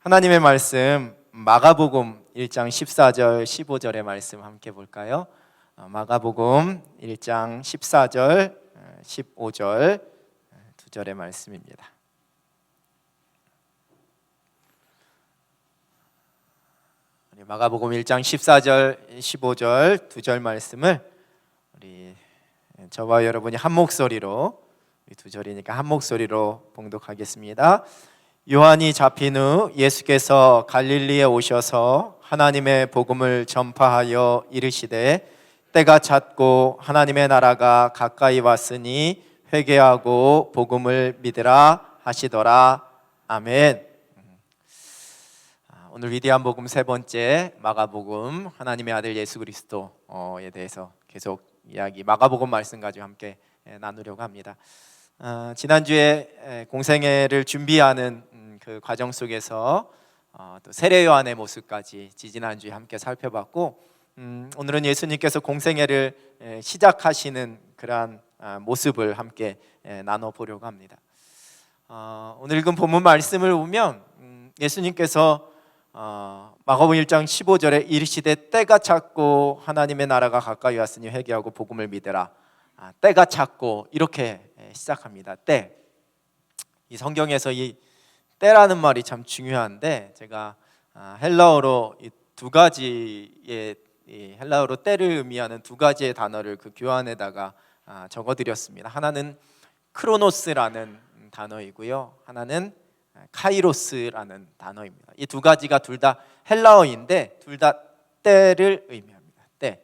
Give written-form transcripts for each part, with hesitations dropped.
하나님의 말씀 마가복음 1장 14절 15절의 말씀 함께 볼까요? 마가복음 1장 14절 15절 두 절의 말씀입니다. 마가복음 1장 14절 15절 두 절 말씀을 우리 저와 여러분이 한 목소리로, 두 절이니까 한 목소리로 봉독하겠습니다. 요한이 잡힌 후 예수께서 갈릴리에 오셔서 하나님의 복음을 전파하여 이르시되 때가 찼고 하나님의 나라가 가까이 왔으니 회개하고 복음을 믿으라 하시더라. 아멘. 오늘 위대한 복음 세 번째 마가복음 하나님의 아들 예수 그리스도에 대해서 계속 이야기, 마가복음 말씀 가지고 함께 나누려고 합니다. 지난주에 공생애를 준비하는 그 과정 속에서 또 세례 요한의 모습까지 지지난주에 함께 살펴봤고, 오늘은 예수님께서 공생애를 시작하시는 그러한 모습을 함께 나눠보려고 합니다. 오늘 읽은 본문 말씀을 보면 예수님께서 마가복음 1장 15절에 이르시되 때가 찼고 하나님의 나라가 가까이 왔으니 회개하고 복음을 믿으라. 때가 찼고 이렇게 시작합니다. 때. 이 성경에서 이 때라는 말이 참 중요한데, 제가 헬라어로 이 두 가지의 헬라어로 때를 의미하는 두 가지의 단어를 그 교환에다가 적어드렸습니다. 하나는 크로노스라는 단어이고요, 하나는 카이로스라는 단어입니다. 이 두 가지가 둘 다 헬라어인데 둘 다 때를 의미합니다. 때.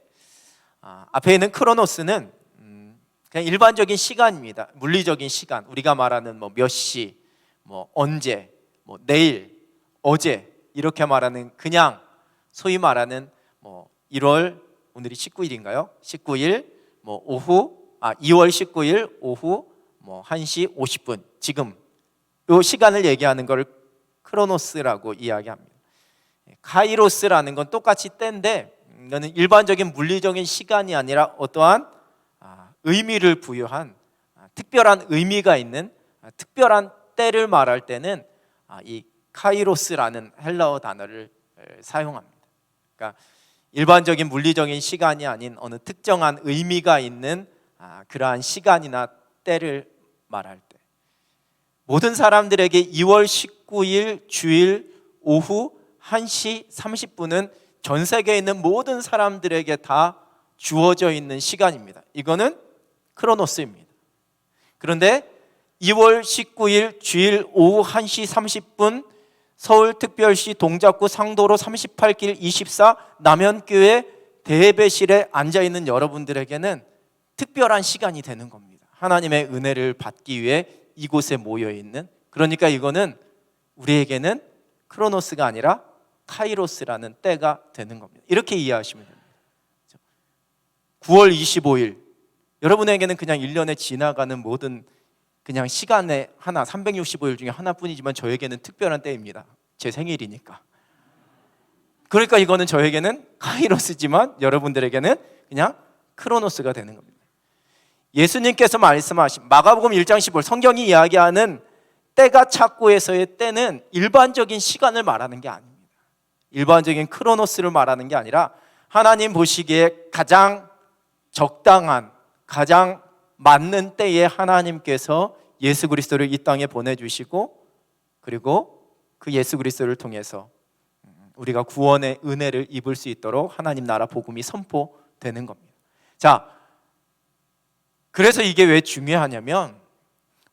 앞에 있는 크로노스는 그냥 일반적인 시간입니다. 물리적인 시간. 우리가 말하는 몇 시, 언제, 내일, 어제 이렇게 말하는, 그냥 소위 말하는 1월, 오늘이 19일인가요? 19일 오후 2월 19일 오후 1시 50분, 지금 이 시간을 얘기하는 걸 크로노스라고 이야기합니다. 카이로스라는 건 똑같이 때인데, 이거는 일반적인 물리적인 시간이 아니라 어떠한 의미를 부여한 특별한 의미가 있는 특별한 때를 말할 때는 이 카이로스라는 헬라어 단어를 사용합니다. 그러니까 일반적인 물리적인 시간이 아닌 어느 특정한 의미가 있는 그러한 시간이나 때를 말할 때, 모든 사람들에게 2월 19일 주일 오후 1시 30분은 전 세계에 있는 모든 사람들에게 다 주어져 있는 시간입니다. 이거는 크로노스입니다. 그런데 2월 19일 주일 오후 1시 30분 서울특별시 동작구 상도로 38길 24 남현교회 대배실에 앉아있는 여러분들에게는 특별한 시간이 되는 겁니다. 하나님의 은혜를 받기 위해 이곳에 모여있는, 그러니까 이거는 우리에게는 크로노스가 아니라 카이로스라는 때가 되는 겁니다. 이렇게 이해하시면 됩니다. 9월 25일 여러분에게는 그냥 1년에 지나가는 모든 그냥 시간의 하나, 365일 중에 하나뿐이지만 저에게는 특별한 때입니다. 제 생일이니까. 그러니까 이거는 저에게는 카이로스지만 여러분들에게는 그냥 크로노스가 되는 겁니다. 예수님께서 말씀하신 마가복음 1장 15절, 성경이 이야기하는 때가 찼고에서의 때는 일반적인 시간을 말하는 게 아닙니다. 일반적인 크로노스를 말하는 게 아니라 하나님 보시기에 가장 적당한, 가장 맞는 때에 하나님께서 예수 그리스도를 이 땅에 보내주시고, 그리고 그 예수 그리스도를 통해서 우리가 구원의 은혜를 입을 수 있도록 하나님 나라 복음이 선포되는 겁니다. 자, 그래서 이게 왜 중요하냐면,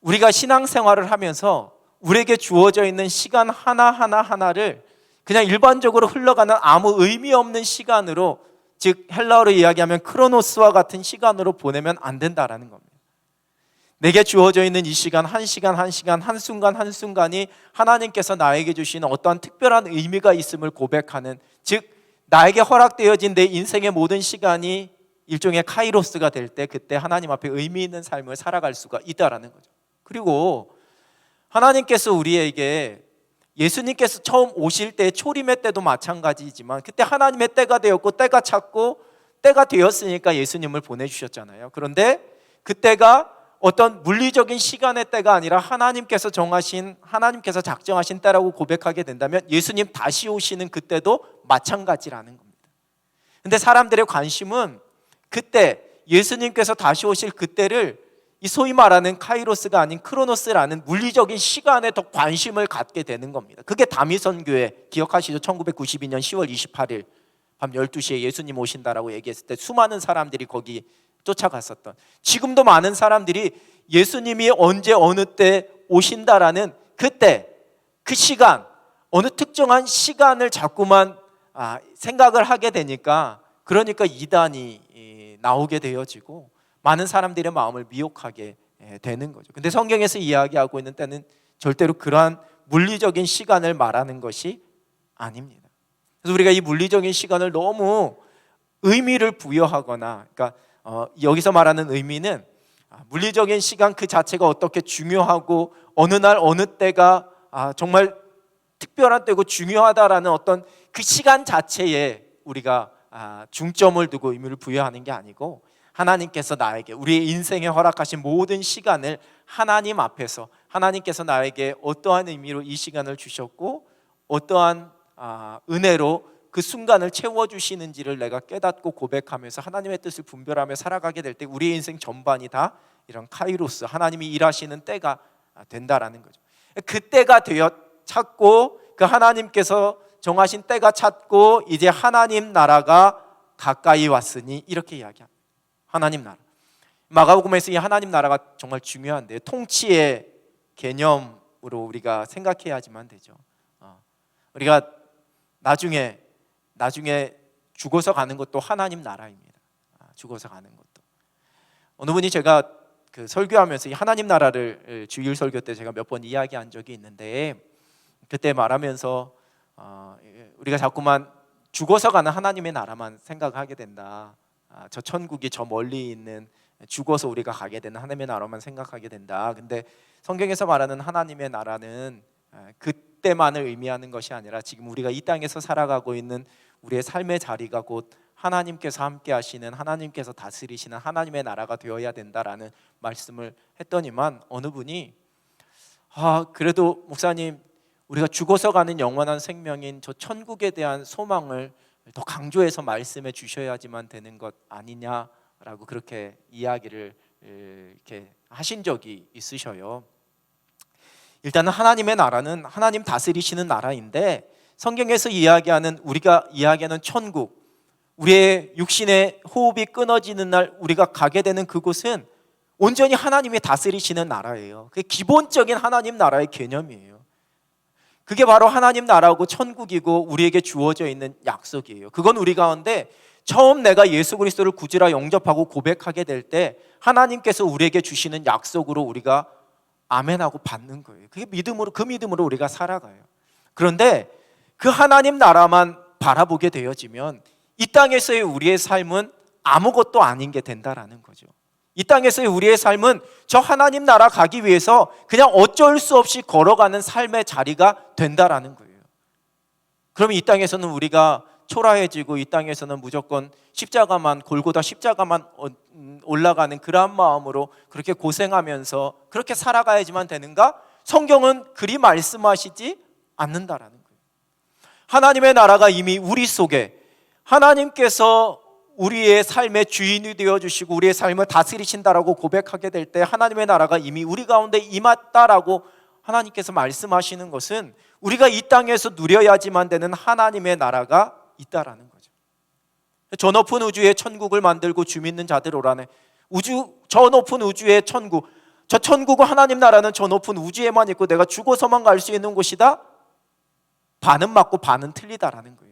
우리가 신앙생활을 하면서 우리에게 주어져 있는 시간 하나하나를 그냥 일반적으로 흘러가는 아무 의미 없는 시간으로, 즉 헬라어로 이야기하면 크로노스와 같은 시간으로 보내면 안 된다라는 겁니다. 내게 주어져 있는 이 시간, 한 시간, 한순간 한순간이 하나님께서 나에게 주시는 어떠한 특별한 의미가 있음을 고백하는, 즉 나에게 허락되어진 내 인생의 모든 시간이 일종의 카이로스가 될 때, 그때 하나님 앞에 의미 있는 삶을 살아갈 수가 있다라는 거죠. 그리고 하나님께서 우리에게, 예수님께서 처음 오실 때 초림의 때도 마찬가지지만 그때 하나님의 때가 되었고 때가 찼고 때가 되었으니까 예수님을 보내주셨잖아요. 그런데 그때가 어떤 물리적인 시간의 때가 아니라 하나님께서 작정하신 때라고 고백하게 된다면 예수님 다시 오시는 그때도 마찬가지라는 겁니다. 근데 사람들의 관심은 그때 예수님께서 다시 오실 그때를 이 소위 말하는 카이로스가 아닌 크로노스라는 물리적인 시간에 더 관심을 갖게 되는 겁니다. 그게 다미선교회 기억하시죠? 1992년 10월 28일 밤 12시에 예수님 오신다라고 얘기했을 때 수많은 사람들이 거기 쫓아갔었던, 지금도 많은 사람들이 예수님이 언제 어느 때 오신다라는 그때 그 시간, 어느 특정한 시간을 자꾸만 생각을 하게 되니까, 그러니까 이단이 나오게 되어지고 많은 사람들의 마음을 미혹하게 되는 거죠. 근데 성경에서 이야기하고 있는 때는 절대로 그러한 물리적인 시간을 말하는 것이 아닙니다. 그래서 우리가 이 물리적인 시간을 너무 의미를 부여하거나, 그러니까 여기서 말하는 의미는 물리적인 시간 그 자체가 어떻게 중요하고 어느 날 어느 때가 정말 특별한 때고 중요하다라는 어떤 그 시간 자체에 우리가 중점을 두고 의미를 부여하는 게 아니고, 하나님께서 나에게 우리의 인생에 허락하신 모든 시간을 하나님 앞에서 하나님께서 나에게 어떠한 의미로 이 시간을 주셨고 어떠한 은혜로 그 순간을 채워주시는지를 내가 깨닫고 고백하면서 하나님의 뜻을 분별하며 살아가게 될 때 우리의 인생 전반이 다 이런 카이로스, 하나님이 일하시는 때가 된다라는 거죠. 그때가 되어 찾고, 그 하나님께서 정하신 때가 찾고 이제 하나님 나라가 가까이 왔으니, 이렇게 이야기합니다. 하나님 나라. 마가복음에서 이 하나님 나라가 정말 중요한데요, 통치의 개념으로 우리가 생각해야지만 되죠. 우리가 나중에 죽어서 가는 것도 하나님 나라입니다. 죽어서 가는 것도. 어느 분이 제가 그 설교하면서 이 하나님 나라를 주일 설교 때 제가 몇 번 이야기한 적이 있는데, 그때 말하면서 우리가 자꾸만 죽어서 가는 하나님의 나라만 생각하게 된다. 저 천국이 저 멀리 있는 죽어서 우리가 가게 되는 하나님의 나라만 생각하게 된다. 근데 성경에서 말하는 하나님의 나라는 그때만을 의미하는 것이 아니라 지금 우리가 이 땅에서 살아가고 있는 우리의 삶의 자리가 곧 하나님께서 함께 하시는, 하나님께서 다스리시는 하나님의 나라가 되어야 된다라는 말씀을 했더니만 어느 분이 그래도 목사님, 우리가 죽어서 가는 영원한 생명인 저 천국에 대한 소망을 더 강조해서 말씀해 주셔야지만 되는 것 아니냐라고 그렇게 이야기를 이렇게 하신 적이 있으셔요. 일단은 하나님의 나라는 하나님 다스리시는 나라인데, 성경에서 이야기하는, 우리가 이야기하는 천국, 우리의 육신의 호흡이 끊어지는 날 우리가 가게 되는 그곳은 온전히 하나님이 다스리시는 나라예요. 그게 기본적인 하나님 나라의 개념이에요. 그게 바로 하나님 나라고 천국이고 우리에게 주어져 있는 약속이에요. 그건 우리 가운데 처음 내가 예수 그리스도를 구주라 영접하고 고백하게 될 때 하나님께서 우리에게 주시는 약속으로 우리가 아멘하고 받는 거예요. 그게 믿음으로, 그 믿음으로 우리가 살아가요. 그런데 그 하나님 나라만 바라보게 되어지면 이 땅에서의 우리의 삶은 아무것도 아닌 게 된다라는 거죠. 이 땅에서의 우리의 삶은 저 하나님 나라 가기 위해서 그냥 어쩔 수 없이 걸어가는 삶의 자리가 된다라는 거예요. 그러면 이 땅에서는 우리가 초라해지고 이 땅에서는 무조건 십자가만, 골고다 십자가만 올라가는 그러한 마음으로 그렇게 고생하면서 그렇게 살아가야지만 되는가? 성경은 그리 말씀하시지 않는다라는 거예요. 하나님의 나라가 이미 우리 속에, 하나님께서 우리의 삶의 주인이 되어주시고 우리의 삶을 다스리신다라고 고백하게 될 때 하나님의 나라가 이미 우리 가운데 임했다라고 하나님께서 말씀하시는 것은 우리가 이 땅에서 누려야지만 되는 하나님의 나라가 있다라는 거죠. 저 높은 우주에 천국을 만들고 주 믿는 자들 오라네. 저 높은 우주의 천국, 저 천국과 하나님 나라는 저 높은 우주에만 있고 내가 죽어서만 갈 수 있는 곳이다? 반은 맞고 반은 틀리다라는 거예요.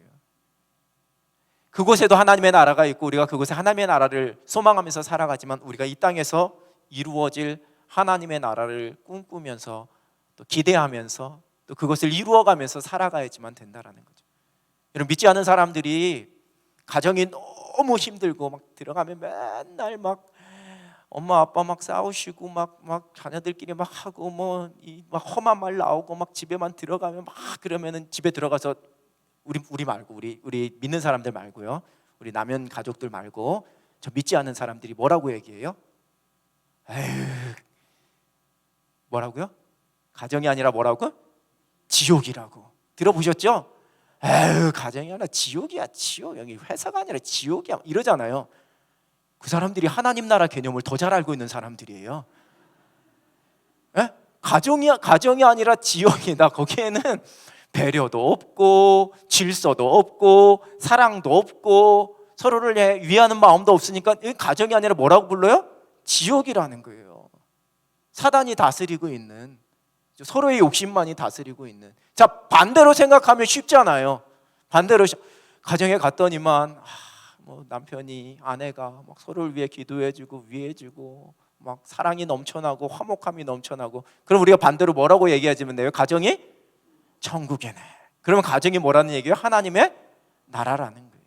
그곳에도 하나님의 나라가 있고 우리가 그곳에 하나님의 나라를 소망하면서 살아가지만 우리가 이 땅에서 이루어질 하나님의 나라를 꿈꾸면서 또 기대하면서 또 그것을 이루어가면서 살아가야지만 된다라는 거죠. 여러분, 믿지 않은 사람들이 가정이 너무 힘들고 막 들어가면 맨날 막 엄마 아빠 막 싸우시고 막 자녀들끼리 막 하고 막 험한 말 나오고 막 집에만 들어가면 막 그러면은 집에 들어가서 우리 말고 우리 믿는 사람들 말고요, 우리 남편 가족들 말고 저 믿지 않는 사람들이 뭐라고 얘기해요? 에휴, 뭐라고요? 가정이 아니라 뭐라고? 지옥이라고. 들어보셨죠? 에휴, 가정이 아니라 지옥이야, 지옥. 여기 회사가 아니라 지옥이야 이러잖아요. 그 사람들이 하나님 나라 개념을 더 잘 알고 있는 사람들이에요. 에? 가정이 아니라 지옥이다. 거기에는 배려도 없고 질서도 없고 사랑도 없고 서로를 위하는 마음도 없으니까 가정이 아니라 뭐라고 불러요? 지옥이라는 거예요. 사단이 다스리고 있는, 서로의 욕심만이 다스리고 있는. 자, 반대로 생각하면 쉽잖아요. 반대로 가정에 갔더니만 뭐 남편이, 아내가 막 서로를 위해 기도해주고 위해주고 막 사랑이 넘쳐나고 화목함이 넘쳐나고, 그럼 우리가 반대로 뭐라고 얘기하시면 돼요? 가정이 천국이네. 그러면 가정이 뭐라는 얘기예요? 하나님의 나라라는 거예요.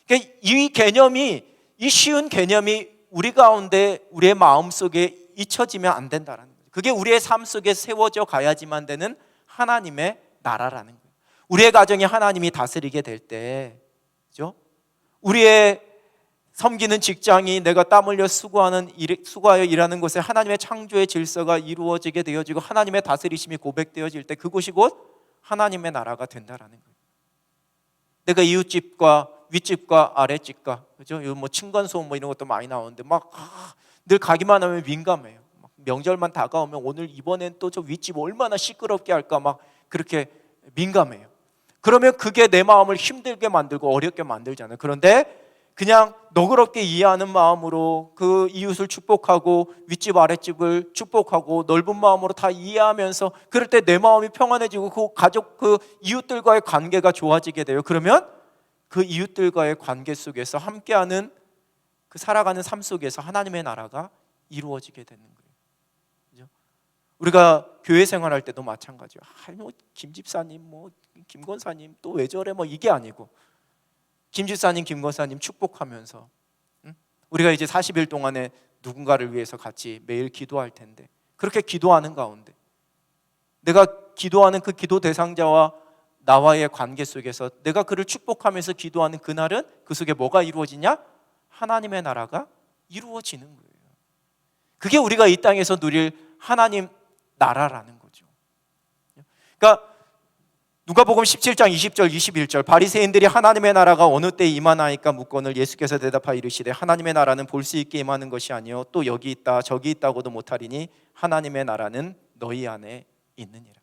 그러니까 이 개념이, 이 쉬운 개념이 우리 가운데, 우리의 마음속에 잊혀지면 안 된다는 거예요. 그게 우리의 삶 속에 세워져 가야지만 되는 하나님의 나라라는 거예요. 우리의 가정이 하나님이 다스리게 될 때, 그죠? 우리의 섬기는 직장이, 내가 땀 흘려 수고하여 일하는 곳에 하나님의 창조의 질서가 이루어지게 되어지고 하나님의 다스리심이 고백되어질 때 그곳이 곧 하나님의 나라가 된다라는 거예요. 내가 이웃집과 윗집과 아랫집과, 그죠? 뭐 층간소음 뭐 이런 것도 많이 나오는데 늘 가기만 하면 민감해요. 명절만 다가오면 오늘 이번엔 또 저 윗집 얼마나 시끄럽게 할까 막 그렇게 민감해요. 그러면 그게 내 마음을 힘들게 만들고 어렵게 만들잖아요. 그런데 그냥 너그럽게 이해하는 마음으로 그 이웃을 축복하고 윗집 아랫집을 축복하고 넓은 마음으로 다 이해하면서, 그럴 때 내 마음이 평안해지고 그 가족, 그 이웃들과의 관계가 좋아지게 돼요. 그러면 그 이웃들과의 관계 속에서 함께하는 그 살아가는 삶 속에서 하나님의 나라가 이루어지게 되는 거예요. 그죠? 우리가 교회 생활할 때도 마찬가지예요. 김 집사님, 뭐 김 권사님 또 왜 저래, 뭐 이게 아니고 김 집사님, 김 권사님 축복하면서 우리가 이제 40일 동안에 누군가를 위해서 같이 매일 기도할 텐데, 그렇게 기도하는 가운데 내가 기도하는 그 기도 대상자와 나와의 관계 속에서 내가 그를 축복하면서 기도하는 그날은 그 속에 뭐가 이루어지냐? 하나님의 나라가 이루어지는 거예요. 그게 우리가 이 땅에서 누릴 하나님 나라라는 거죠. 그러니까 누가복음 17장 20절 21절, 바리새인들이 하나님의 나라가 어느 때 임하나이까 묻거늘 예수께서 대답하여 이르시되 하나님의 나라는 볼 수 있게 임하는 것이 아니요 또 여기 있다 저기 있다고도 못하리니 하나님의 나라는 너희 안에 있느니라.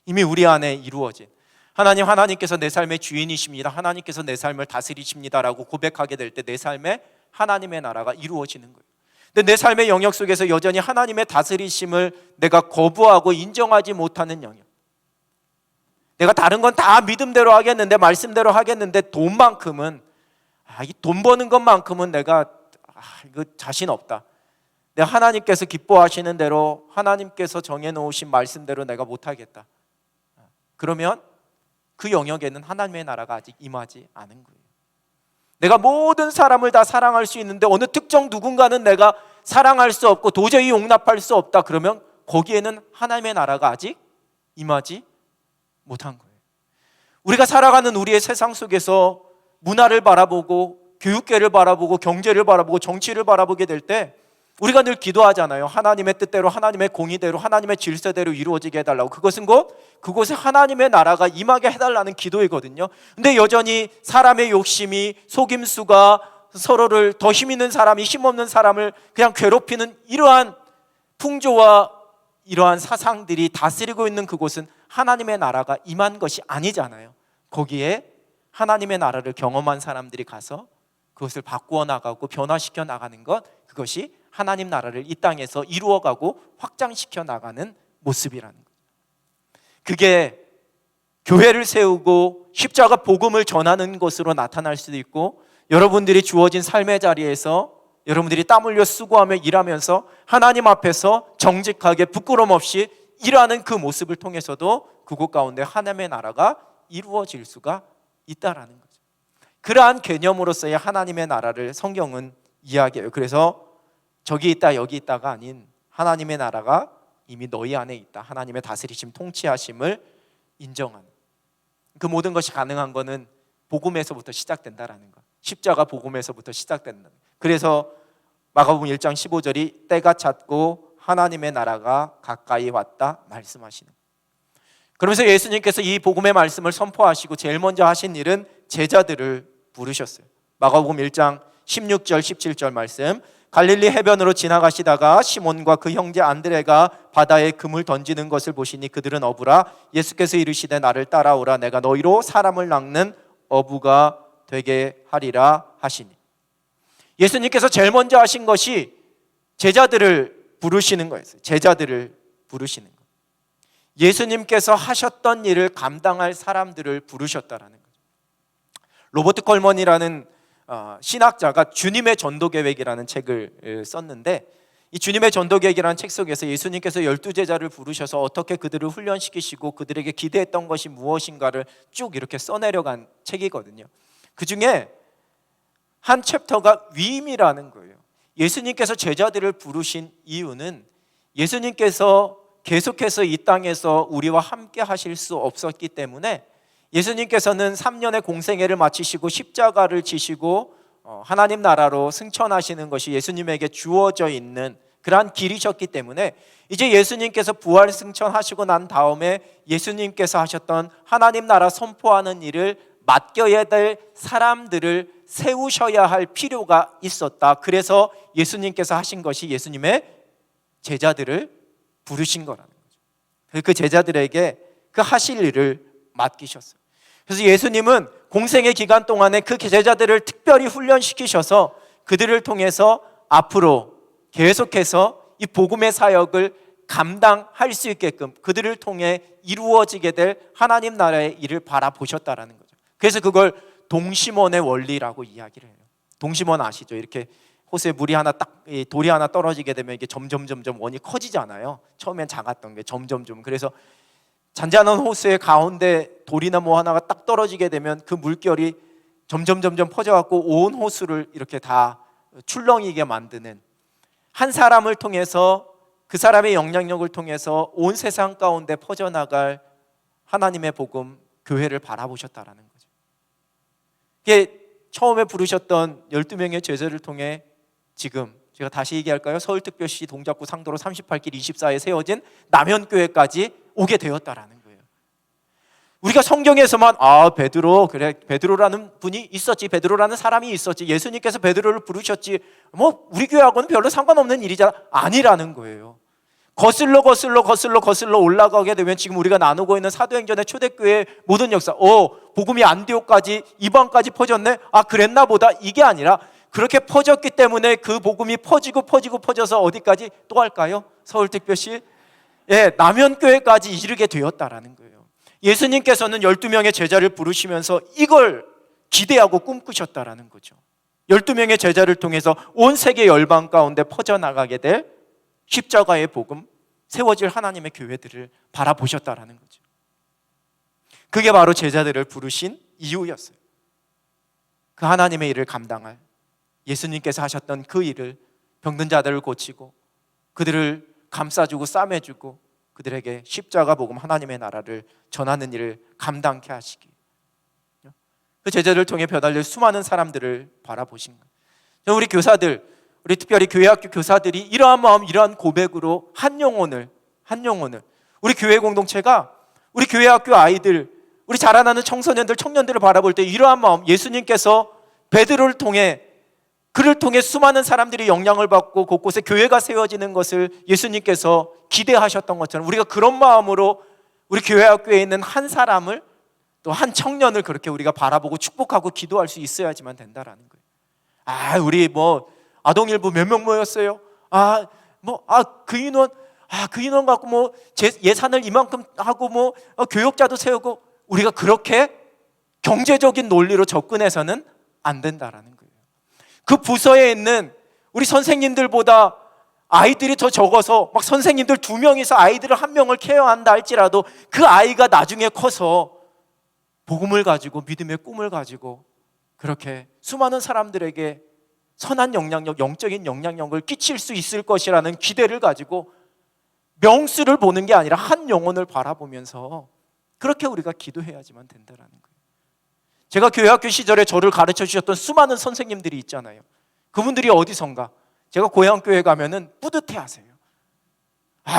이미 우리 안에 이루어진 하나님께서 내 삶의 주인이십니다, 하나님께서 내 삶을 다스리십니다라고 고백하게 될 때 내 삶에 하나님의 나라가 이루어지는 거예요. 근데 내 삶의 영역 속에서 여전히 하나님의 다스리심을 내가 거부하고 인정하지 못하는 영역, 내가 다른 건 다 믿음대로 하겠는데, 말씀대로 하겠는데 돈만큼은, 이 돈 버는 것만큼은 내가 이거 자신 없다, 내가 하나님께서 기뻐하시는 대로 하나님께서 정해놓으신 말씀대로 내가 못하겠다, 그러면 그 영역에는 하나님의 나라가 아직 임하지 않은 거예요. 내가 모든 사람을 다 사랑할 수 있는데 어느 특정 누군가는 내가 사랑할 수 없고 도저히 용납할 수 없다, 그러면 거기에는 하나님의 나라가 아직 임하지 못한 거예요. 우리가 살아가는 우리의 세상 속에서 문화를 바라보고 교육계를 바라보고 경제를 바라보고 정치를 바라보게 될 때 우리가 늘 기도하잖아요. 하나님의 뜻대로, 하나님의 공의대로, 하나님의 질서대로 이루어지게 해달라고. 그것은 곧 그곳에 하나님의 나라가 임하게 해달라는 기도이거든요. 근데 여전히 사람의 욕심이, 속임수가 서로를, 더 힘 있는 사람이 힘없는 사람을 그냥 괴롭히는 이러한 풍조와 이러한 사상들이 다스리고 있는 그곳은 하나님의 나라가 임한 것이 아니잖아요. 거기에 하나님의 나라를 경험한 사람들이 가서 그것을 바꾸어 나가고 변화시켜 나가는 것, 그것이 하나님 나라를 이 땅에서 이루어가고 확장시켜 나가는 모습이라는 거예요. 그게 교회를 세우고 십자가 복음을 전하는 것으로 나타날 수도 있고, 여러분들이 주어진 삶의 자리에서 여러분들이 땀 흘려 수고하며 일하면서 하나님 앞에서 정직하게 부끄럼 없이 일하는 그 모습을 통해서도 그곳 가운데 하나님의 나라가 이루어질 수가 있다라는 거죠. 그러한 개념으로서의 하나님의 나라를 성경은 이야기해요. 그래서 저기 있다 여기 있다가 아닌 하나님의 나라가 이미 너희 안에 있다, 하나님의 다스리심, 통치하심을 인정하는, 그 모든 것이 가능한 것은 복음에서부터 시작된다라는 것, 십자가 복음에서부터 시작된다. 그래서 마가복음 1장 15절이 때가 찼고 하나님의 나라가 가까이 왔다 말씀하시는. 그러면서 예수님께서 이 복음의 말씀을 선포하시고 제일 먼저 하신 일은 제자들을 부르셨어요. 마가복음 1장 16절 17절 말씀, 갈릴리 해변으로 지나가시다가 시몬과 그 형제 안드레가 바다에 금을 던지는 것을 보시니 그들은 어부라. 예수께서 이르시되 나를 따라오라. 내가 너희로 사람을 낚는 어부가 되게 하리라 하시니. 예수님께서 제일 먼저 하신 것이 제자들을 부르시는 거였어요. 제자들을 부르시는 거. 예수님께서 하셨던 일을 감당할 사람들을 부르셨다라는 거죠. 로버트 콜먼이라는 신학자가 주님의 전도계획이라는 책을 썼는데, 이 주님의 전도계획이라는 책 속에서 예수님께서 12제자를 부르셔서 어떻게 그들을 훈련시키시고 그들에게 기대했던 것이 무엇인가를 쭉 이렇게 써내려간 책이거든요. 그 중에 한 챕터가 위임이라는 거예요. 예수님께서 제자들을 부르신 이유는 예수님께서 계속해서 이 땅에서 우리와 함께 하실 수 없었기 때문에 예수님께서는 3년의 공생애를 마치시고 십자가를 지시고 하나님 나라로 승천하시는 것이 예수님에게 주어져 있는 그러한 길이셨기 때문에 이제 예수님께서 부활 승천하시고 난 다음에 예수님께서 하셨던 하나님 나라 선포하는 일을 맡겨야 될 사람들을 세우셔야 할 필요가 있었다. 그래서 예수님께서 하신 것이 예수님의 제자들을 부르신 거라는 거죠. 그 제자들에게 그 하실 일을 맡기셨어요. 그래서 예수님은 공생의 기간 동안에 그 제자들을 특별히 훈련시키셔서 그들을 통해서 앞으로 계속해서 이 복음의 사역을 감당할 수 있게끔 그들을 통해 이루어지게 될 하나님 나라의 일을 바라보셨다라는 거죠. 그래서 그걸 동심원의 원리라고 이야기를 해요. 동심원 아시죠? 이렇게 호수에 물이 하나 딱 돌이 하나 떨어지게 되면 이게 점점 원이 커지잖아요. 처음엔 작았던 게 점점. 그래서 잔잔한 호수의 가운데 돌이나 뭐 하나가 딱 떨어지게 되면 그 물결이 점점 퍼져갖고 온 호수를 이렇게 다 출렁이게 만드는, 한 사람을 통해서 그 사람의 영향력을 통해서 온 세상 가운데 퍼져나갈 하나님의 복음, 교회를 바라보셨다라는 거죠. 이게 처음에 부르셨던 12명의 제자를 통해 지금 제가 다시 얘기할까요? 서울특별시 동작구 상도로 38길 24에 세워진 남현교회까지 오게 되었다라는 거예요. 우리가 성경에서만 베드로, 그래 베드로라는 분이 있었지, 베드로라는 사람이 있었지, 예수님께서 베드로를 부르셨지, 뭐 우리 교회하고는 별로 상관없는 일이잖아, 아니라는 거예요. 거슬러 올라가게 되면 지금 우리가 나누고 있는 사도행전의 초대교회의 모든 역사, 복음이 안디옥까지 이방까지 퍼졌네, 그랬나 보다, 이게 아니라 그렇게 퍼졌기 때문에 그 복음이 퍼져서 어디까지 또 할까요? 서울특별시 남현교회까지 이르게 되었다라는 거예요. 예수님께서는 12명의 제자를 부르시면서 이걸 기대하고 꿈꾸셨다라는 거죠. 12명의 제자를 통해서 온 세계 열방 가운데 퍼져나가게 될 십자가의 복음, 세워질 하나님의 교회들을 바라보셨다라는 거죠. 그게 바로 제자들을 부르신 이유였어요. 그 하나님의 일을 감당할, 예수님께서 하셨던 그 일을, 병든 자들을 고치고 그들을 감싸주고 싸매주고 그들에게 십자가 복음, 하나님의 나라를 전하는 일을 감당케 하시기, 그 제자들을 통해 벼달릴 수많은 사람들을 바라보신 거예요. 우리 교사들, 우리 특별히 교회학교 교사들이 이러한 마음, 이러한 고백으로 한 영혼을 우리 교회 공동체가, 우리 교회학교 아이들, 우리 자라나는 청소년들, 청년들을 바라볼 때 이러한 마음, 예수님께서 베드로를 통해, 그를 통해 수많은 사람들이 영향을 받고 곳곳에 교회가 세워지는 것을 예수님께서 기대하셨던 것처럼 우리가 그런 마음으로 우리 교회학교에 있는 한 사람을, 또 한 청년을 그렇게 우리가 바라보고 축복하고 기도할 수 있어야지만 된다라는 거예요. 우리 아동일부 몇 명 모였어요? 그 인원 갖고 예산을 이만큼 하고 교역자도 세우고, 우리가 그렇게 경제적인 논리로 접근해서는 안 된다라는 거예요. 그 부서에 있는 우리 선생님들보다 아이들이 더 적어서 선생님들 2명이서 아이들을 1명을 케어한다 할지라도 그 아이가 나중에 커서 복음을 가지고, 믿음의 꿈을 가지고 그렇게 수많은 사람들에게 선한 영향력, 영적인 영향력을 끼칠 수 있을 것이라는 기대를 가지고 명수를 보는 게 아니라 한 영혼을 바라보면서 그렇게 우리가 기도해야지만 된다는 거예요. 제가 교회학교 시절에 저를 가르쳐 주셨던 수많은 선생님들이 있잖아요. 그분들이 어디선가 제가 고향 교회 가면은 뿌듯해하세요.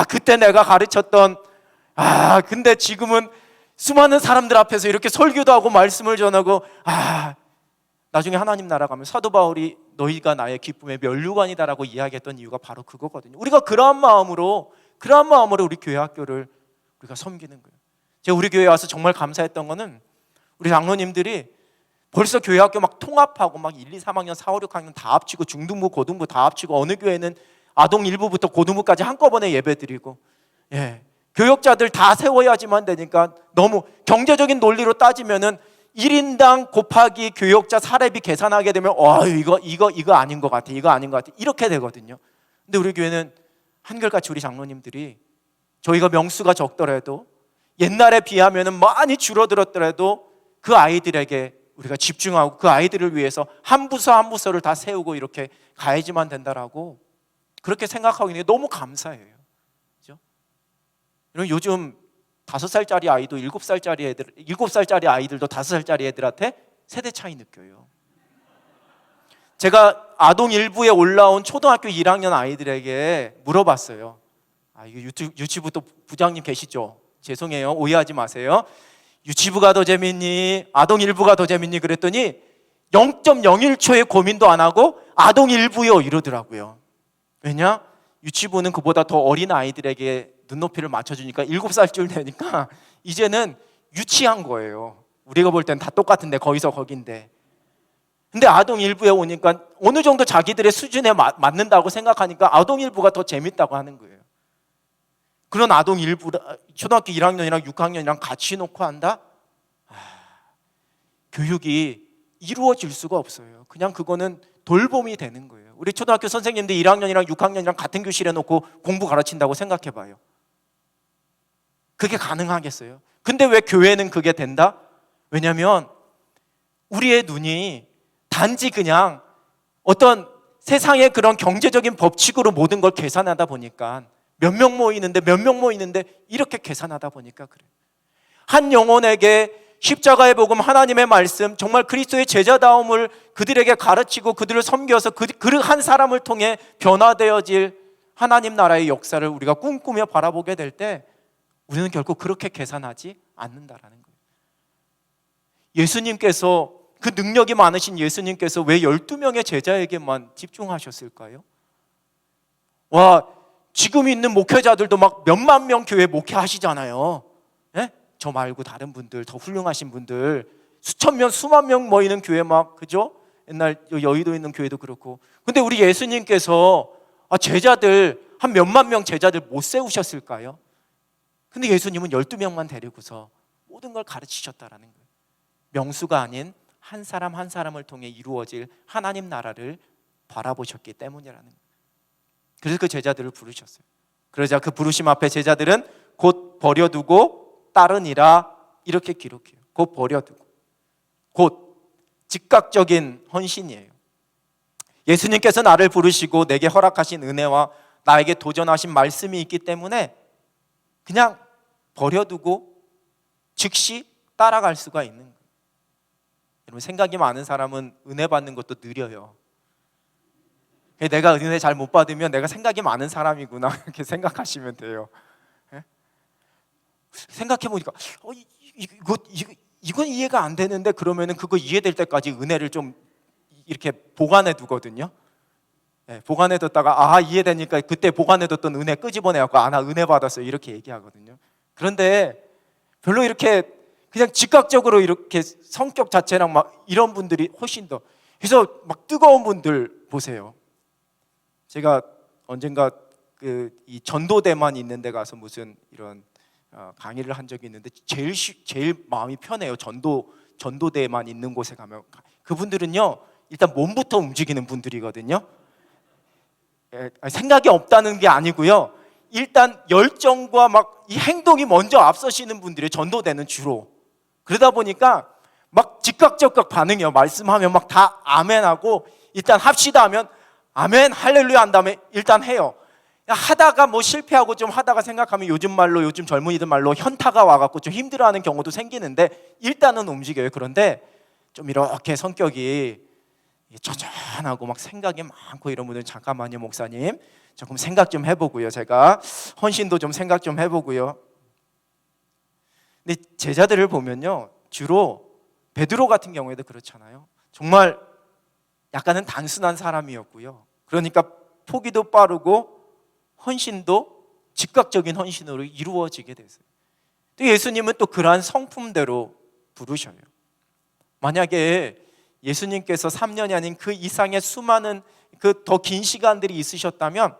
그때 내가 가르쳤던 근데 지금은 수많은 사람들 앞에서 이렇게 설교도 하고 말씀을 전하고 나중에 하나님 나라 가면 사도 바울이 너희가 나의 기쁨의 면류관이다라고 이야기했던 이유가 바로 그거거든요. 우리가 그러한 마음으로 우리 교회 학교를 우리가 섬기는 거예요. 제가 우리 교회에 와서 정말 감사했던 거는 우리 장로님들이 벌써 교회 학교 막 통합하고 막 1, 2, 3학년, 4, 5, 6학년 다 합치고 중등부, 고등부 다 합치고 어느 교회는 아동 1부부터 고등부까지 한꺼번에 예배드리고 교역자들 다 세워야지만 되니까 너무 경제적인 논리로 따지면은 1인당 곱하기 교역자 사례비 계산하게 되면 이거 아닌 것 같아. 이렇게 되거든요. 근데 우리 교회는 한결같이 우리 장로님들이 저희가 명수가 적더라도 옛날에 비하면은 많이 줄어들었더라도 그 아이들에게 우리가 집중하고 그 아이들을 위해서 한 부서 한 부서를 다 세우고 이렇게 가야지만 된다라고 그렇게 생각하고 있는 게 너무 감사해요. 그렇죠? 요즘 5살짜리 아이도 7살짜리 아이들도 5살짜리 애들한테 세대 차이 느껴요. 제가 아동 1부에 올라온 초등학교 1학년 아이들에게 물어봤어요. 이거 유치부 또 부장님 계시죠? 죄송해요. 오해하지 마세요. 유치부가 더 재밌니? 아동 1부가 더 재밌니? 그랬더니 0.01초의 고민도 안 하고 아동 1부요 이러더라고요. 왜냐? 유치부는 그보다 더 어린 아이들에게 눈높이를 맞춰주니까 7살쯤 되니까 이제는 유치한 거예요. 우리가 볼 땐 다 똑같은데 거기서 거긴데. 근데 아동 1부에 오니까 어느 정도 자기들의 수준에 맞는다고 생각하니까 아동 1부가 더 재밌다고 하는 거예요. 그런 아동 1부, 초등학교 1학년이랑 6학년이랑 같이 놓고 한다? 교육이 이루어질 수가 없어요. 그냥 그거는 돌봄이 되는 거예요. 우리 초등학교 선생님들 1학년이랑 6학년이랑 같은 교실에 놓고 공부 가르친다고 생각해봐요. 그게 가능하겠어요? 근데 왜 교회는 그게 된다? 왜냐하면 우리의 눈이 단지 그냥 어떤 세상의 그런 경제적인 법칙으로 모든 걸 계산하다 보니까 몇 명 모이는데 이렇게 계산하다 보니까 그래요. 한 영혼에게 십자가의 복음, 하나님의 말씀, 정말 그리스도의 제자다움을 그들에게 가르치고 그들을 섬겨서 그 한 사람을 통해 변화되어질 하나님 나라의 역사를 우리가 꿈꾸며 바라보게 될 때 우리는 결코 그렇게 계산하지 않는다라는 거예요. 예수님께서 그 능력이 많으신 예수님께서 왜 12명의 제자에게만 집중하셨을까요? 지금 있는 목회자들도 막 몇만 명 교회 목회하시잖아요. 저 말고 다른 분들, 더 훌륭하신 분들, 수천 명, 수만 명 모이는 교회 그죠? 옛날 여의도에 있는 교회도 그렇고. 근데 우리 예수님께서 제자들 한 몇만 명 제자들 못 세우셨을까요? 근데 예수님은 12명만 데리고서 모든 걸 가르치셨다라는 거예요. 명수가 아닌 한 사람 한 사람을 통해 이루어질 하나님 나라를 바라보셨기 때문이라는 거예요. 그래서 그 제자들을 부르셨어요. 그러자 그 부르심 앞에 제자들은 곧 버려두고 따르니라 이렇게 기록해요. 곧 버려두고, 곧 즉각적인 헌신이에요. 예수님께서 나를 부르시고 내게 허락하신 은혜와 나에게 도전하신 말씀이 있기 때문에 그냥 버려두고 즉시 따라갈 수가 있는 거예요. 여러분, 생각이 많은 사람은 은혜 받는 것도 느려요. 내가 은혜 잘 못 받으면 내가 생각이 많은 사람이구나 이렇게 생각하시면 돼요. 생각해보니까 이건 이해가 안 되는데 그러면은 그거 이해될 때까지 은혜를 좀 이렇게 보관해 두거든요. 보관해 뒀다가 이해되니까 그때 보관해 뒀던 은혜 끄집어내갖고 나 은혜 받았어요 이렇게 얘기하거든요. 그런데 별로 이렇게 그냥 즉각적으로 이렇게 성격 자체랑 막 이런 분들이 훨씬 더, 그래서 막 뜨거운 분들 보세요. 제가 언젠가 이 전도대만 있는 데 가서 무슨 이런 강의를 한 적이 있는데 제일 마음이 편해요. 전도대만 있는 곳에 가면 그분들은요 일단 몸부터 움직이는 분들이거든요. 생각이 없다는 게 아니고요. 일단 열정과 막 이 행동이 먼저 앞서시는 분들이 전도대는 주로. 그러다 보니까 막 즉각적각 반응이요. 말씀하면 막 다 아멘하고 일단 합시다 하면 아멘 할렐루야 한 다음에 일단 해요. 하다가 실패하고 좀 하다가 생각하면 요즘 젊은이들 말로 현타가 와갖고 좀 힘들어하는 경우도 생기는데 일단은 움직여요. 그런데 좀 이렇게 성격이 처전하고 막 생각이 많고 이런 분들 잠깐만요 목사님 조금 생각 좀 해보고요. 제가 헌신도 좀 생각 좀 해보고요. 근데 제자들을 보면요 주로 베드로 같은 경우에도 그렇잖아요. 정말 약간은 단순한 사람이었고요. 그러니까 포기도 빠르고 헌신도 즉각적인 헌신으로 이루어지게 됐어요. 또 예수님은 또 그러한 성품대로 부르셔요. 만약에 예수님께서 3년이 아닌 그 이상의 수많은 그 더 긴 시간들이 있으셨다면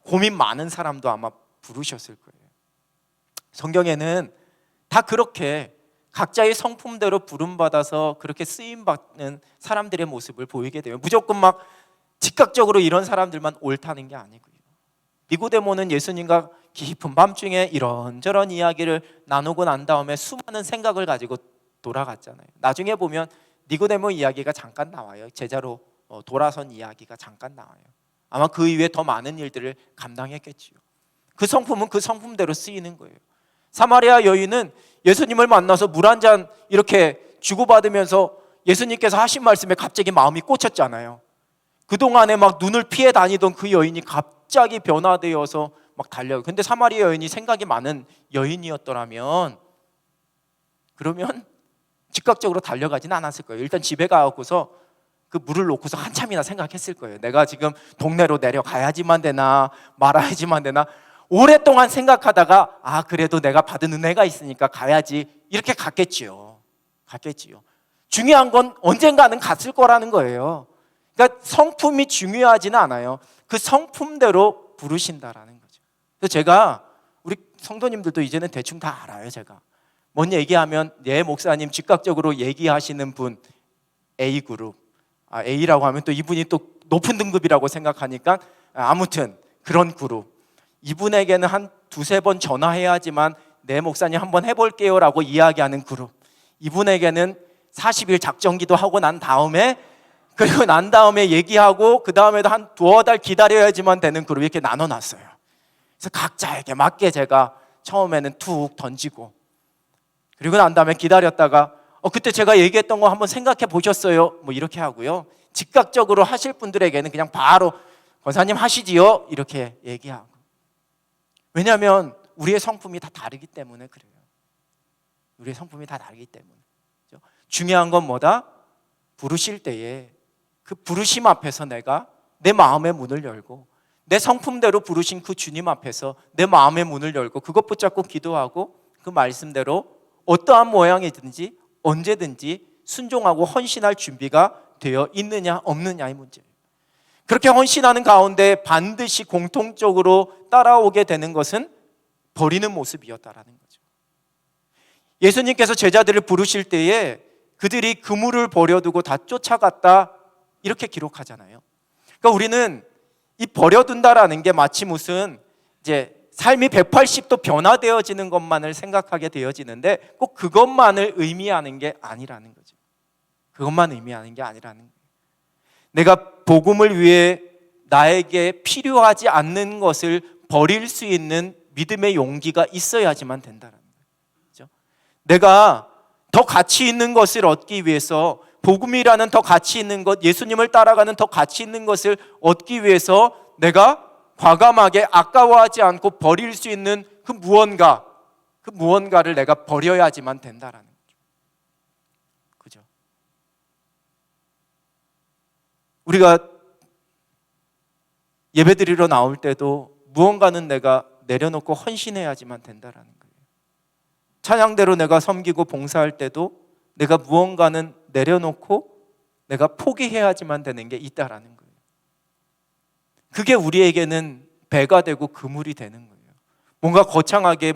고민 많은 사람도 아마 부르셨을 거예요. 성경에는 다 그렇게 각자의 성품대로 부름받아서 그렇게 쓰임받는 사람들의 모습을 보이게 돼요. 무조건 막 즉각적으로 이런 사람들만 옳다는 게 아니고요. 니고데모는 예수님과 깊은 밤중에 이런저런 이야기를 나누고 난 다음에 수많은 생각을 가지고 돌아갔잖아요. 나중에 보면 니고데모 이야기가 잠깐 나와요. 제자로 돌아선 이야기가 잠깐 나와요. 아마 그 이후에 더 많은 일들을 감당했겠지요. 그 성품은 그 성품대로 쓰이는 거예요. 사마리아 여인은 예수님을 만나서 물 한 잔 이렇게 주고받으면서 예수님께서 하신 말씀에 갑자기 마음이 꽂혔잖아요. 그동안에 막 눈을 피해 다니던 그 여인이 갑자기 변화되어서 막 달려요. 근데 사마리아 여인이 생각이 많은 여인이었더라면 그러면 즉각적으로 달려가진 않았을 거예요. 일단 집에 가고서 그 물을 놓고서 한참이나 생각했을 거예요. 내가 지금 동네로 내려가야지만 되나 말아야지만 되나 오랫동안 생각하다가 그래도 내가 받은 은혜가 있으니까 가야지 이렇게 갔겠지요. 중요한 건 언젠가는 갔을 거라는 거예요. 그러니까 성품이 중요하지는 않아요. 그 성품대로 부르신다라는 거죠. 그래서 제가 우리 성도님들도 이제는 대충 다 알아요. 제가 뭔 얘기하면 목사님 즉각적으로 얘기하시는 분 A그룹 A라고 하면 또 이분이 또 높은 등급이라고 생각하니까 아무튼 그런 그룹 이분에게는 한 두세 번 전화해야지만 목사님 한번 해볼게요 라고 이야기하는 그룹 이분에게는 40일 작정기도 하고 난 다음에 그리고 난 다음에 얘기하고 그 다음에도 한 두어 달 기다려야지만 되는 그룹 이렇게 나눠놨어요. 그래서 각자에게 맞게 제가 처음에는 툭 던지고 그리고 난 다음에 기다렸다가 그때 제가 얘기했던 거 한번 생각해 보셨어요? 뭐 이렇게 하고요. 즉각적으로 하실 분들에게는 그냥 바로 권사님 하시지요? 이렇게 얘기하고. 왜냐하면 우리의 성품이 다 다르기 때문에 그래요. 우리의 성품이 다 다르기 때문에. 그렇죠? 중요한 건 뭐다? 부르실 때에 그 부르심 앞에서 내가 내 마음의 문을 열고 내 성품대로 부르신 그 주님 앞에서 내 마음의 문을 열고 그것 붙잡고 기도하고 그 말씀대로 어떠한 모양이든지 언제든지 순종하고 헌신할 준비가 되어 있느냐 없느냐의 문제예요. 그렇게 헌신하는 가운데 반드시 공통적으로 따라오게 되는 것은 버리는 모습이었다라는 거죠. 예수님께서 제자들을 부르실 때에 그들이 그물을 버려두고 다 쫓아갔다 이렇게 기록하잖아요. 그러니까 우리는 이 버려둔다라는 게 마치 무슨 이제 삶이 180도 변화되어지는 것만을 생각하게 되어지는데 꼭 그것만을 의미하는 게 아니라는 거죠. 그것만 의미하는 게 아니라는 거예요. 내가 복음을 위해 나에게 필요하지 않는 것을 버릴 수 있는 믿음의 용기가 있어야지만 된다는 거죠. 내가 더 가치 있는 것을 얻기 위해서 복음이라는 더 가치 있는 것, 예수님을 따라가는 더 가치 있는 것을 얻기 위해서 내가 과감하게 아까워하지 않고 버릴 수 있는 그 무언가를 내가 버려야지만 된다라는 거죠. 그죠? 우리가 예배드리러 나올 때도 무언가는 내가 내려놓고 헌신해야지만 된다라는 거예요. 찬양대로 내가 섬기고 봉사할 때도 내가 무언가는 내려놓고 내가 포기해야지만 되는 게 있다라는 거예요. 그게 우리에게는 배가 되고 그물이 되는 거예요. 뭔가 거창하게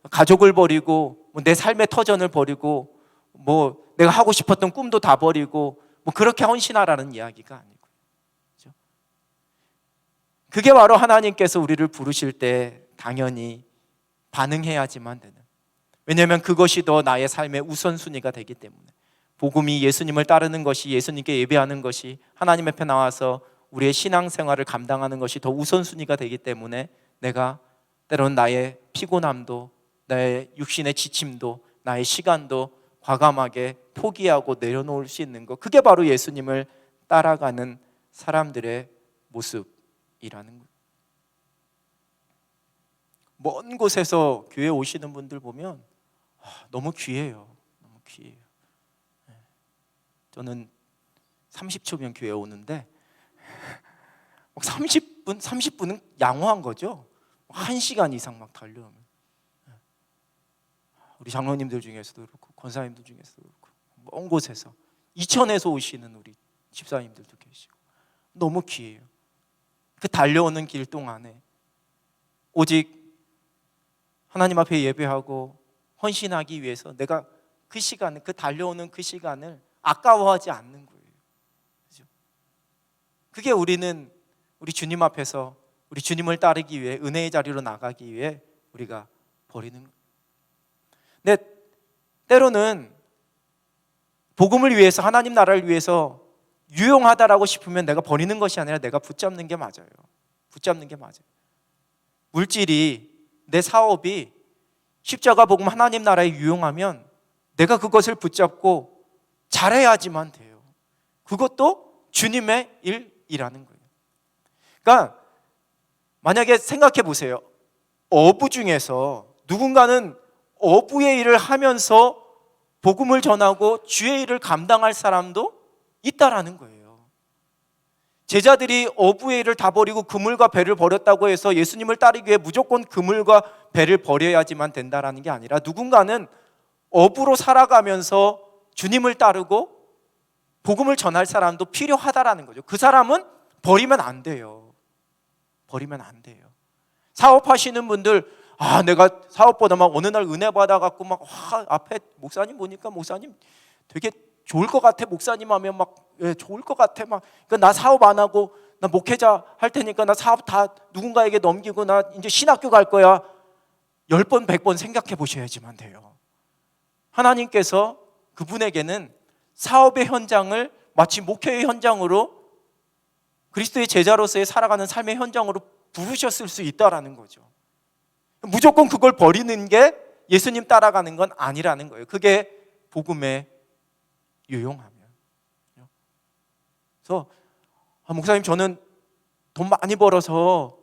가족을 버리고 내 삶의 터전을 버리고 내가 하고 싶었던 꿈도 다 버리고 그렇게 헌신하라는 이야기가 아니고요. 그렇죠? 그게 바로 하나님께서 우리를 부르실 때 당연히 반응해야지만 되는. 왜냐하면 그것이 더 나의 삶의 우선순위가 되기 때문에. 복음이 예수님을 따르는 것이, 예수님께 예배하는 것이, 하나님 앞에 나와서 우리의 신앙생활을 감당하는 것이 더 우선순위가 되기 때문에 내가 때로는 나의 피곤함도, 나의 육신의 지침도, 나의 시간도 과감하게 포기하고 내려놓을 수 있는 것, 그게 바로 예수님을 따라가는 사람들의 모습이라는 거예요. 먼 곳에서 교회 오시는 분들 보면 너무 귀해요. 너무 귀해요. 저는 30초면 교회 오는데 30분은 양호한 거죠. 1시간 이상 막 달려오면. 우리 장로님들 중에서도 그렇고 권사님들 중에서도 그렇고 먼 곳에서 이천에서 오시는 우리 집사님들도 계시고 너무 귀해요. 그 달려오는 길 동안에 오직 하나님 앞에 예배하고 헌신하기 위해서 내가 그 시간을, 그 달려오는 그 시간을 아까워하지 않는 거예요. 그죠? 그게 우리는 우리 주님 앞에서 우리 주님을 따르기 위해, 은혜의 자리로 나가기 위해 우리가 버리는 거예요. 근데 때로는 복음을 위해서, 하나님 나라를 위해서 유용하다라고 싶으면 내가 버리는 것이 아니라 내가 붙잡는 게 맞아요. 붙잡는 게 맞아요. 물질이, 내 사업이 십자가 복음 하나님 나라에 유용하면 내가 그것을 붙잡고 잘해야지만 돼요. 그것도 주님의 일이라는 거예요. 그러니까 만약에 생각해 보세요. 어부 중에서 누군가는 어부의 일을 하면서 복음을 전하고 주의 일을 감당할 사람도 있다라는 거예요. 제자들이 어부의 일을 다 버리고 그물과 배를 버렸다고 해서 예수님을 따르기 위해 무조건 그물과 배를 버려야지만 된다라는 게 아니라 누군가는 어부로 살아가면서 주님을 따르고 복음을 전할 사람도 필요하다라는 거죠. 그 사람은 버리면 안 돼요. 버리면 안 돼요. 사업하시는 분들, 내가 사업보다 막 어느 날 은혜 받아갖고 막 앞에 목사님 보니까 목사님 되게 좋을 것 같아. 목사님 하면 막 좋을 것 같아. 막 그러니까 나 사업 안 하고 나 목회자 할 테니까 나 사업 다 누군가에게 넘기고 나 이제 신학교 갈 거야. 10번 100번 생각해 보셔야지만 돼요. 하나님께서 그분에게는 사업의 현장을 마치 목회의 현장으로, 그리스도의 제자로서의 살아가는 삶의 현장으로 부르셨을 수 있다라는 거죠. 무조건 그걸 버리는 게 예수님 따라가는 건 아니라는 거예요. 그게 복음의 유용하면. 그래서 목사님 저는 돈 많이 벌어서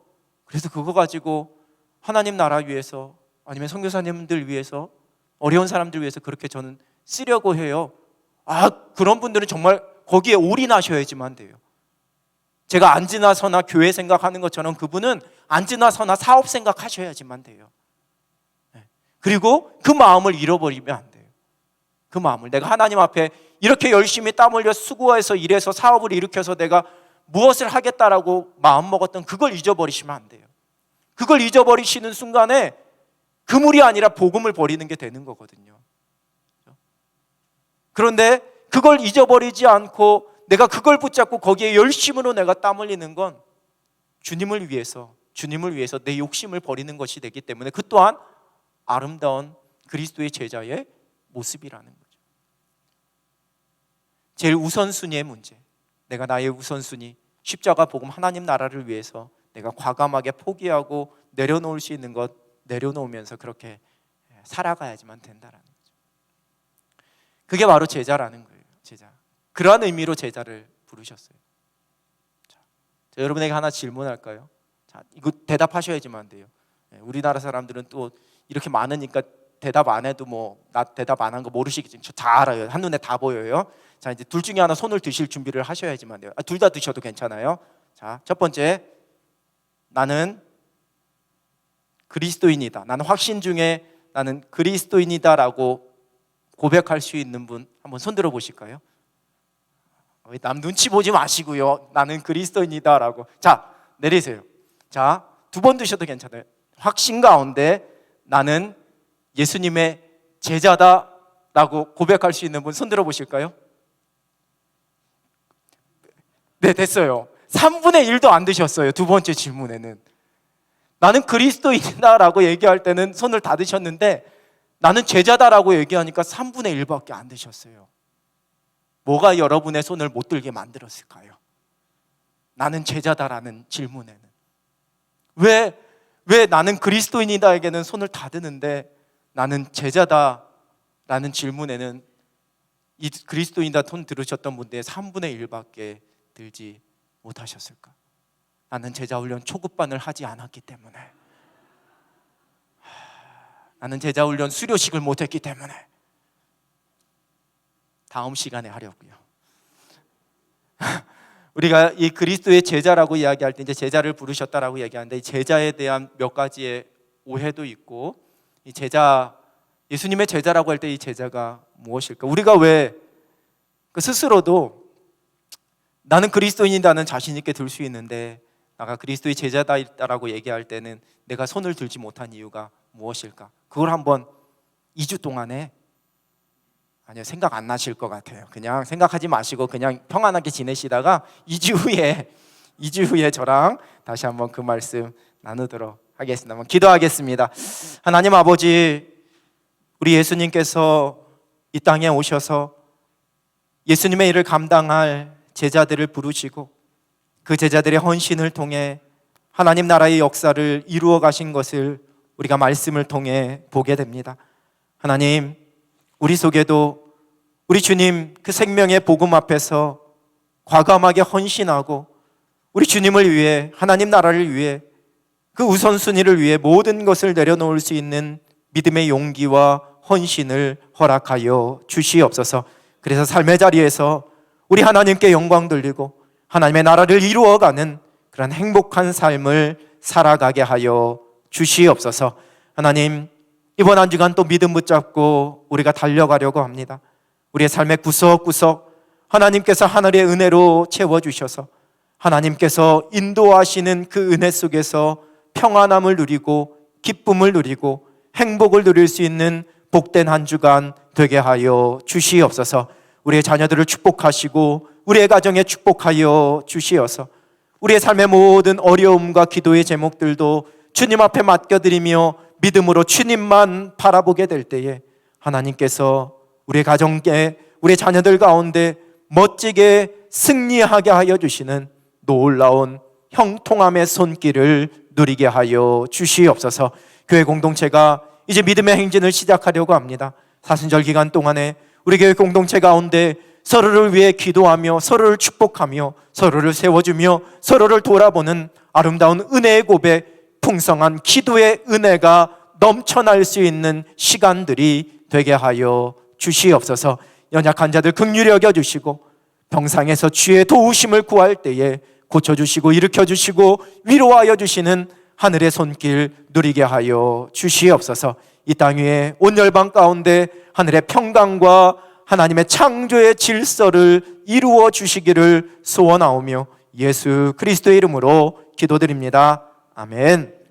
그래서 그거 가지고 하나님 나라 위해서 아니면 선교사님들 위해서 어려운 사람들 위해서 그렇게 저는 쓰려고 해요. 그런 분들은 정말 거기에 올인하셔야지만 돼요. 제가 안 지나서나 교회 생각하는 것처럼 그분은 안 지나서나 사업 생각하셔야지만 돼요. 그리고 그 마음을 잃어버리면 안 돼요. 그 마음을, 내가 하나님 앞에 이렇게 열심히 땀 흘려 수고해서 일해서 사업을 일으켜서 내가 무엇을 하겠다라고 마음 먹었던 그걸 잊어버리시면 안 돼요. 그걸 잊어버리시는 순간에 그물이 아니라 복음을 버리는 게 되는 거거든요. 그런데 그걸 잊어버리지 않고 내가 그걸 붙잡고 거기에 열심으로 내가 땀 흘리는 건 주님을 위해서 내 욕심을 버리는 것이 되기 때문에 그 또한 아름다운 그리스도의 제자의 모습이라는 거죠. 제일 우선순위의 문제, 내가 나의 우선순위, 십자가 복음 하나님 나라를 위해서 내가 과감하게 포기하고 내려놓을 수 있는 것 내려놓으면서 그렇게 살아가야지만 된다라는 거죠. 그게 바로 제자라는 거예요. 제자. 그러한 의미로 제자를 부르셨어요. 자, 여러분에게 하나 질문할까요? 자, 이거 대답하셔야지만 돼요. 우리나라 사람들은 또 이렇게 많으니까 대답 안 해도 나 대답 안 한 거 모르시겠지만 저 다 알아요. 한눈에 다 보여요. 자, 이제 둘 중에 하나 손을 드실 준비를 하셔야지만 돼요. 둘 다 드셔도 괜찮아요. 자, 첫 번째, 나는 그리스도인이다. 나는 확신 중에 나는 그리스도인이다라고 고백할 수 있는 분 한번 손 들어 보실까요? 남 눈치 보지 마시고요. 나는 그리스도인이다라고. 자, 내리세요. 자, 2번 드셔도 괜찮아요. 확신 가운데 나는 예수님의 제자다라고 고백할 수 있는 분 손 들어 보실까요? 네, 됐어요. 3분의 1도 안 드셨어요. 2번째 질문에는. 나는 그리스도인이다라고 얘기할 때는 손을 다 드셨는데 나는 제자다라고 얘기하니까 3분의 1밖에 안 드셨어요. 뭐가 여러분의 손을 못 들게 만들었을까요? 나는 제자다라는 질문에는. 왜 나는 그리스도인이다에게는 손을 다 드는데 나는 제자다라는 질문에는 이 그리스도인이다 손 들으셨던 분들의 3분의 1밖에 들지 못하셨을까? 나는 제자훈련 초급반을 하지 않았기 때문에, 나는 제자훈련 수료식을 못했기 때문에. 다음 시간에 하려고요. 우리가 이 그리스도의 제자라고 이야기할 때 이제 제자를 부르셨다라고 얘기하는데, 이 제자에 대한 몇 가지의 오해도 있고, 이 제자, 예수님의 제자라고 할 때 이 제자가 무엇일까? 우리가 왜 그 스스로도 나는 그리스도인이라는 자신 있게 들 수 있는데, 내가 그리스도의 제자다라고 얘기할 때는 내가 손을 들지 못한 이유가 무엇일까? 그걸 한번 2주 동안에, 아니요, 생각 안 나실 것 같아요. 그냥 생각하지 마시고 그냥 평안하게 지내시다가 2주 후에 저랑 다시 한번 그 말씀 나누도록 하겠습니다. 한번 기도하겠습니다. 하나님 아버지, 우리 예수님께서 이 땅에 오셔서 예수님의 일을 감당할 제자들을 부르시고 그 제자들의 헌신을 통해 하나님 나라의 역사를 이루어 가신 것을 우리가 말씀을 통해 보게 됩니다. 하나님, 우리 속에도 우리 주님 그 생명의 복음 앞에서 과감하게 헌신하고 우리 주님을 위해, 하나님 나라를 위해, 그 우선순위를 위해 모든 것을 내려놓을 수 있는 믿음의 용기와 헌신을 허락하여 주시옵소서. 그래서 삶의 자리에서 우리 하나님께 영광 돌리고 하나님의 나라를 이루어가는 그런 행복한 삶을 살아가게 하여 주시옵소서. 하나님, 이번 한 주간 또 믿음 붙잡고 우리가 달려가려고 합니다. 우리의 삶의 구석구석 하나님께서 하늘의 은혜로 채워주셔서 하나님께서 인도하시는 그 은혜 속에서 평안함을 누리고 기쁨을 누리고 행복을 누릴 수 있는 복된 한 주간 되게 하여 주시옵소서. 우리의 자녀들을 축복하시고 우리의 가정에 축복하여 주시어서 우리의 삶의 모든 어려움과 기도의 제목들도 주님 앞에 맡겨드리며 믿음으로 주님만 바라보게 될 때에 하나님께서 우리의 가정에, 우리의 자녀들 가운데 멋지게 승리하게 하여 주시는 놀라운 형통함의 손길을 누리게 하여 주시옵소서. 교회 공동체가 이제 믿음의 행진을 시작하려고 합니다. 사순절 기간 동안에 우리 교회 공동체 가운데 서로를 위해 기도하며 서로를 축복하며 서로를 세워주며 서로를 돌아보는 아름다운 은혜의 고백, 풍성한 기도의 은혜가 넘쳐날 수 있는 시간들이 되게 하여 주시옵소서. 연약한 자들 긍휼히 여겨주시고 병상에서 주의 도우심을 구할 때에 고쳐주시고 일으켜주시고 위로하여 주시는 하늘의 손길 누리게 하여 주시옵소서. 이 땅 위에 온 열방 가운데 하늘의 평강과 하나님의 창조의 질서를 이루어 주시기를 소원하오며 예수 그리스도의 이름으로 기도드립니다. 아멘.